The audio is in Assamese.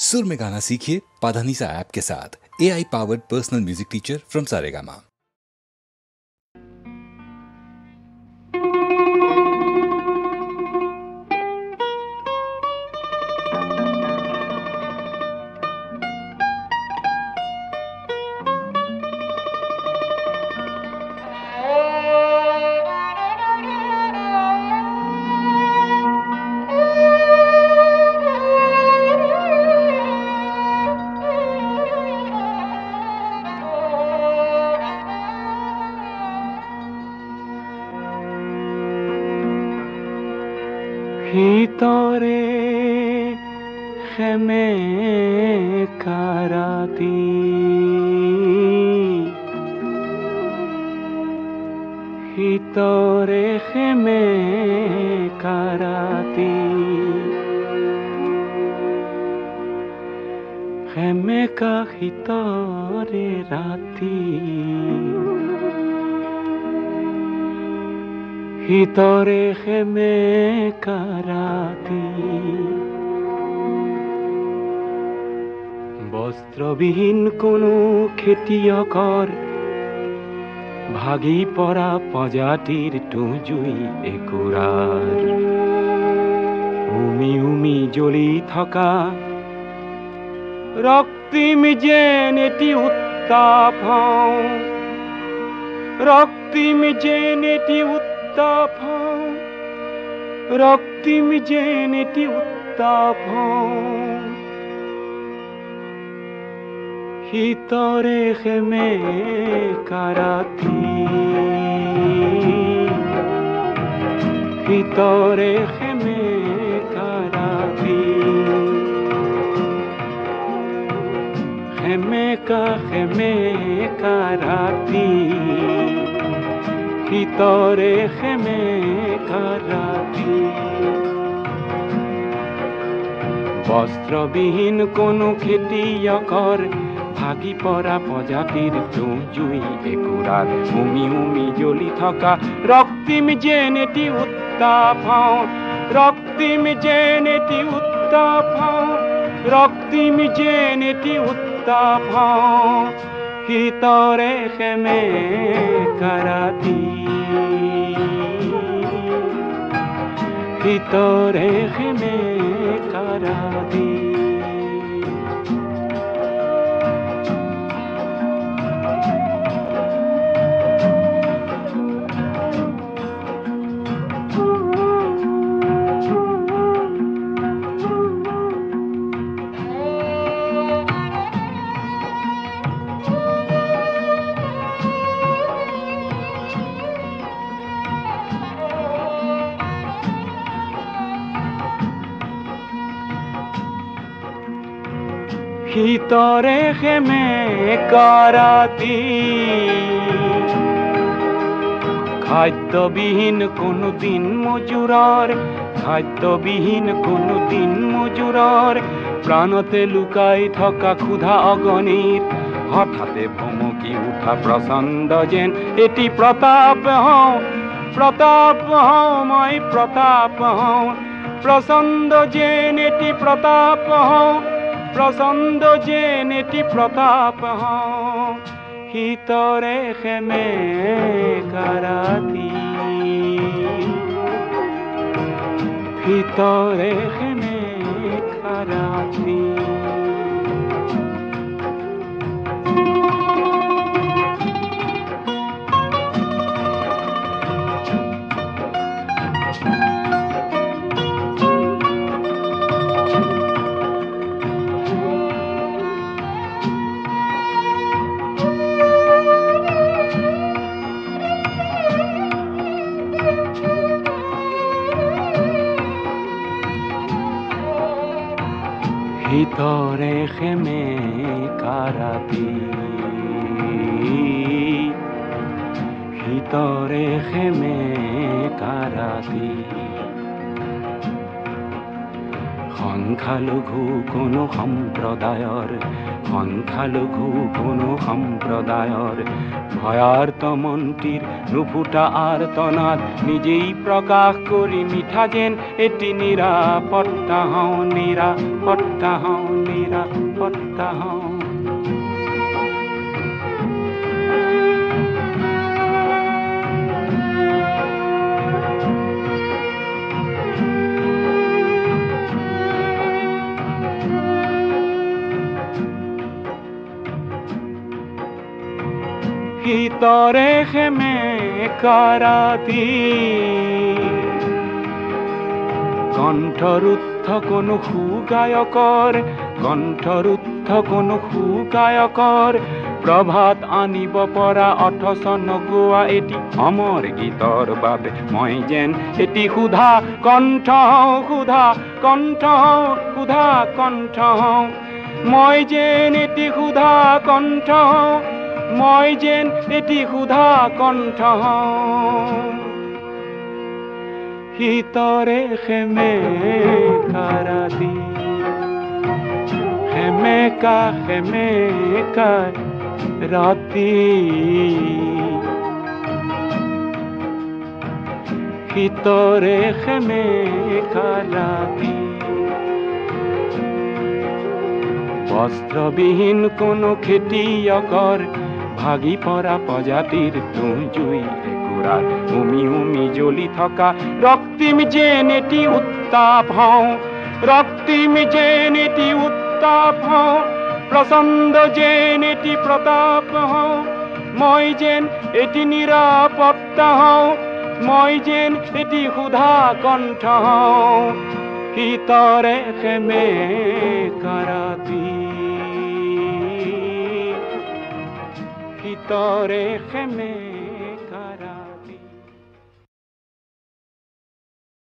सुर में गाना सीखिए पाधानीसा ऐप के साथ। AI powered personal music teacher from Saregama. ভিতরে খেমে কারাতি ভিতরে খেমে কারাতি খেমে কা ভিতরে রাতি ভিতরে খেমে কারাতি বস্ত্রবিহীন কোনো খেতিয়কৰ ভাগি পৰা প্ৰজাতিৰ টুজুই একুৰাৰ উমি উমি জ্বলি থকা ৰক্তিম যেন এটি উত্তাপ ৰক্তিম যেন এটি উত্তাপ রক্তিম যেন এটি উত্তাপ ভিতরে খেমে কারাতি ভিতরে খেমে কারাতি খেমে কারাতি ভিতরে খেমে কারাতি বস্ত্রবিহীন কোনো খেতিয়কৰ ভাগি পৰা প্ৰজাতিৰ জুই একুৰাৰ উমি উমি জ্বলি থকা ৰক্তিম যেন এটি উত্তাপ ৰক্তিম যেন এটি উত্তাপ ৰক্তিম যেন এটি উত্তাপ ভিতৰে খেমে কাৰাতি ভিতৰে খেমে কাৰাতি ভিতৰে খেমে কাৰাতি খাদ্যবিহীন কোনো দিন মজুৰৰ খাদ্যবিহীন কোনো দিন মজুৰৰ প্ৰাণতে লুকাই থকা ক্ষুধা অগণিৰ হঠাতে ভমকি উঠা প্ৰচণ্ড যেন এটি প্ৰতাপ মই প্ৰতাপ প্ৰচণ্ড যেন এটি প্ৰতাপ প্ৰচণ্ড যেন এটি প্ৰতাপ ভিতৰে খেমে কাৰাতি ভিতৰে খেমে কাৰাতি ভিতৰে খেমে কাৰাতি ভিতৰে খেমে কাৰাতি সংখ্যালঘু কোনো সম্প্ৰদায়ৰ সংখ্যালঘু কোনো সম্প্ৰদায়ৰ ভয়াৰ্ত মন্ত্ৰীৰ নুফুটা আৰ্তনাদ নিজেই প্ৰকাশ কৰি মিঠা যেন এটি নিৰাপত্তা হওঁ নিৰাপত্তা হওঁ নিৰাপত্তা হওঁ ভিতৰে খেমে কাৰাতি কণ্ঠৰুদ্ধ কোনো সুগায়কৰ কণ্ঠৰুদ্ধ কোনো সুগায়কৰ প্ৰভাত আনিব পৰা অথচ নগোৱা এটি অমৰ গীতৰ বাবে মই যেন এটি সুধা কণ্ঠ সুধা কণ্ঠ সুধা কণ্ঠ মই যেন এটি সুধা কণ্ঠ মই যেন এটি সুধা কণ্ঠ ভিতৰে খেমে কাৰাতি খেমেকা খেমেকা ৰাতি ভিতৰে খেমেকা ৰাতি বস্ত্ৰবিহীন কোনো খেতিয়কৰ ভাগি পৰা প্ৰজাতিৰ তুঁহ জুই একুৰাত উমি উমি জ্বলি থকা ৰক্তিম যেন এটি উত্তাপ হওঁ ৰক্তিম যেন এটি উত্তাপ হওঁ প্ৰচণ্ড যেন এটি প্ৰতাপ হওঁ মই যেন এটি নিৰাপত্তা হওঁ মই যেন এটি সুধা কণ্ঠ হওঁ ভিতৰে খেমে কাৰাতি ভিতৰে খেমে